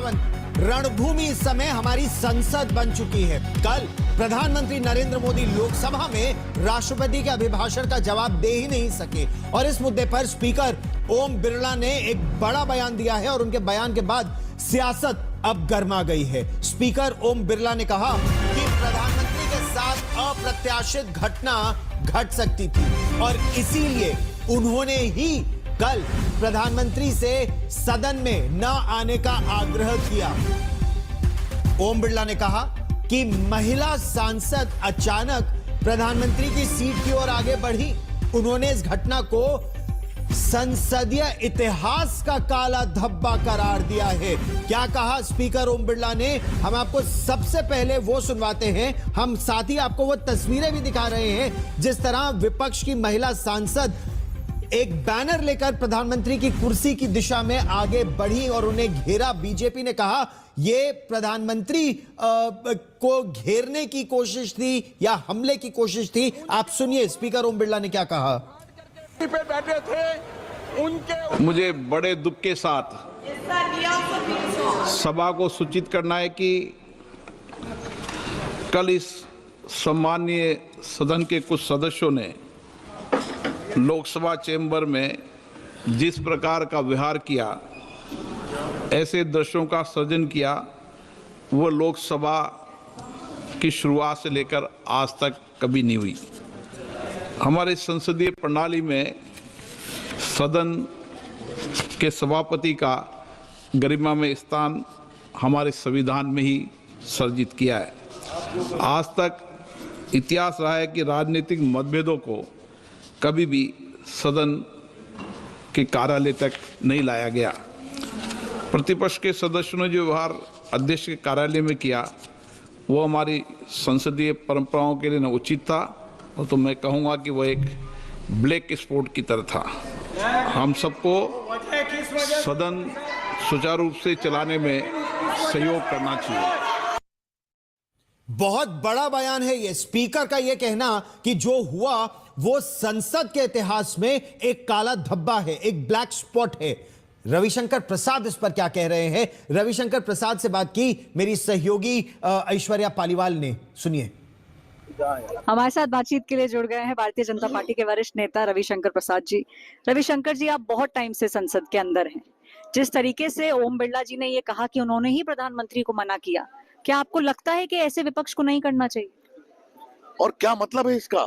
वृंदावन रणभूमि इस समय हमारी संसद बन चुकी है। कल प्रधानमंत्री नरेंद्र मोदी लोकसभा में राष्ट्रपति के अभिभाषण का जवाब दे ही नहीं सके और इस मुद्दे पर स्पीकर ओम बिरला ने एक बड़ा बयान दिया है और उनके बयान के बाद सियासत अब गर्मा गई है। स्पीकर ओम बिरला ने कहा कि प्रधानमंत्री के साथ अप्रत्याशित घटना घट सकती थी और इसीलिए उन्होंने ही कल प्रधानमंत्री से सदन में न आने का आग्रह किया। ओम बिरला ने कहा कि महिला सांसद अचानक प्रधानमंत्री की सीट की ओर आगे बढ़ी। उन्होंने इस घटना को संसदीय इतिहास का काला धब्बा करार दिया है। क्या कहा स्पीकर ओम बिरला ने, हम आपको सबसे पहले वो सुनवाते हैं। हम साथ ही आपको वो तस्वीरें भी दिखा रहे हैं जिस तरह विपक्ष की महिला सांसद एक बैनर लेकर प्रधानमंत्री की कुर्सी की दिशा में आगे बढ़ी और उन्हें घेरा। बीजेपी ने कहा यह प्रधानमंत्री को घेरने की कोशिश थी या हमले की कोशिश थी। आप सुनिए स्पीकर ओम बिरला ने क्या कहा। पे बैठे थे उनके मुझे बड़े दुख के साथ सभा को सूचित करना है कि कल इस सम्मानीय सदन के कुछ सदस्यों ने लोकसभा चैम्बर में जिस प्रकार का व्यवहार किया, ऐसे दृश्यों का सृजन किया, वो लोकसभा की शुरुआत से लेकर आज तक कभी नहीं हुई। हमारे संसदीय प्रणाली में सदन के सभापति का गरिमा में स्थान हमारे संविधान में ही सर्जित किया है। आज तक इतिहास रहा है कि राजनीतिक मतभेदों को कभी भी सदन के कार्यालय तक नहीं लाया गया। प्रतिपक्ष के सदस्यों ने जो व्यवहार अध्यक्ष के कार्यालय में किया वो हमारी संसदीय परंपराओं के लिए न उचित था और तो मैं कहूँगा कि वो एक ब्लैक स्पॉट की तरह था। हम सबको सदन सुचारू रूप से चलाने में सहयोग करना चाहिए। बहुत बड़ा बयान है ये स्पीकर का, यह कहना कि जो हुआ वो संसद के इतिहास में एक काला धब्बा है, एक ब्लैक स्पॉट है। रविशंकर प्रसाद इस पर क्या कह रहे हैं। रविशंकर प्रसाद से बात की मेरी सहयोगी ऐश्वर्या पालीवाल ने, सुनिए। हमारे साथ बातचीत के लिए जुड़ गए हैं भारतीय जनता पार्टी के वरिष्ठ नेता रविशंकर प्रसाद जी। रविशंकर जी, आप बहुत टाइम से संसद के अंदर हैं। जिस तरीके से ओम बिरला जी ने ये कहा कि उन्होंने ही प्रधानमंत्री को मना किया, क्या आपको लगता है कि ऐसे विपक्ष को नहीं करना चाहिए? और क्या मतलब है इसका?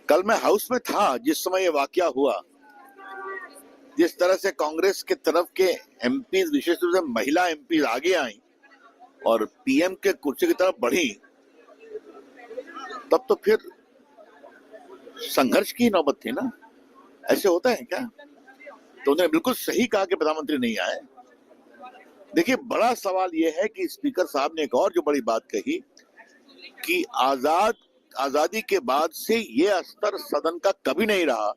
कल मैं हाउस में था जिस समय ये वाकया हुआ। जिस तरह से कांग्रेस के तरफ के एमपी, विशेष रूप से महिला एमपी आगे आई और पीएम के कुर्सी की तरफ बढ़ी, तब तो फिर संघर्ष की नौबत थी ना। ऐसे होता है क्या? तो उन्होंने बिल्कुल सही कहा कि प्रधानमंत्री नहीं आए। देखिए, बड़ा सवाल यह है कि स्पीकर साहब ने एक और जो बड़ी बात कही कि आजादी के बाद से ये स्तर सदन का कभी नहीं रहा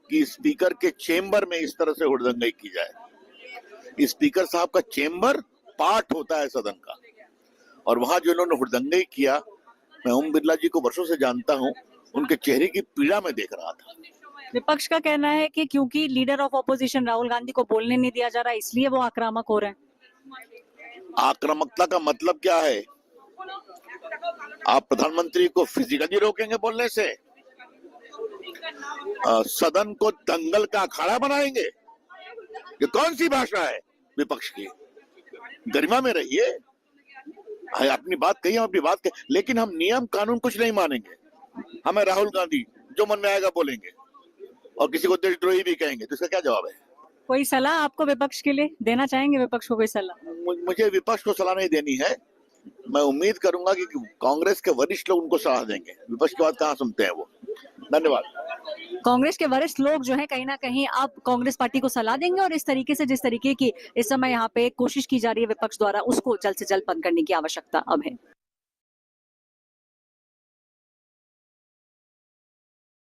कि स्पीकर के चेंबर में इस तरह से हुड़दंगाई की जाए। स्पीकर साहब का चेंबर पार्ट होता है सदन का और वहां जो इन्होंने हुड़दंगाई किया, मैं ओम बिरला जी को वर्षों से जानता हूं, उनके चेहरे की पीड़ा में देख रहा था। विपक्ष का कहना है कि क्योंकि leader of opposition Rahul Gandhi को बोलने नहीं दिया जा रहा, इसलिए वो आक्रामक हो रहे हैं। आक्रामकता का मतलब क्या है? आप प्रधानमंत्री को फिजिकली रोकेंगे बोलने से? सदन को दंगल का अखाड़ा बनाएंगे? ये कौन सी भाषा है विपक्ष की? गरिमा में रहिए। अपनी बात कही, हम अपनी बात कही, लेकिन हम नियम कानून कुछ नहीं मानेंगे। हमें राहुल गांधी जो मन में आएगा बोलेंगे और किसी को देशद्रोही भी कहेंगे, तो इसका क्या जवाब है? कोई सलाह आपको विपक्ष के लिए देना चाहेंगे? विपक्ष को कोई सलाह? मुझे विपक्ष को सलाह नहीं देनी है। मैं उम्मीद करूंगा कि कांग्रेस के वरिष्ठ लोग उनको सलाह देंगे। विपक्ष की बात कहाँ सुनते हैं वो। धन्यवाद। कांग्रेस के वरिष्ठ लोग जो है कहीं ना कहीं आप कांग्रेस पार्टी को सलाह देंगे और इस तरीके से जिस तरीके की इस समय यहाँ पे कोशिश की जा रही है विपक्ष द्वारा, उसको जल्द से जल्द बंद करने की आवश्यकता अब है।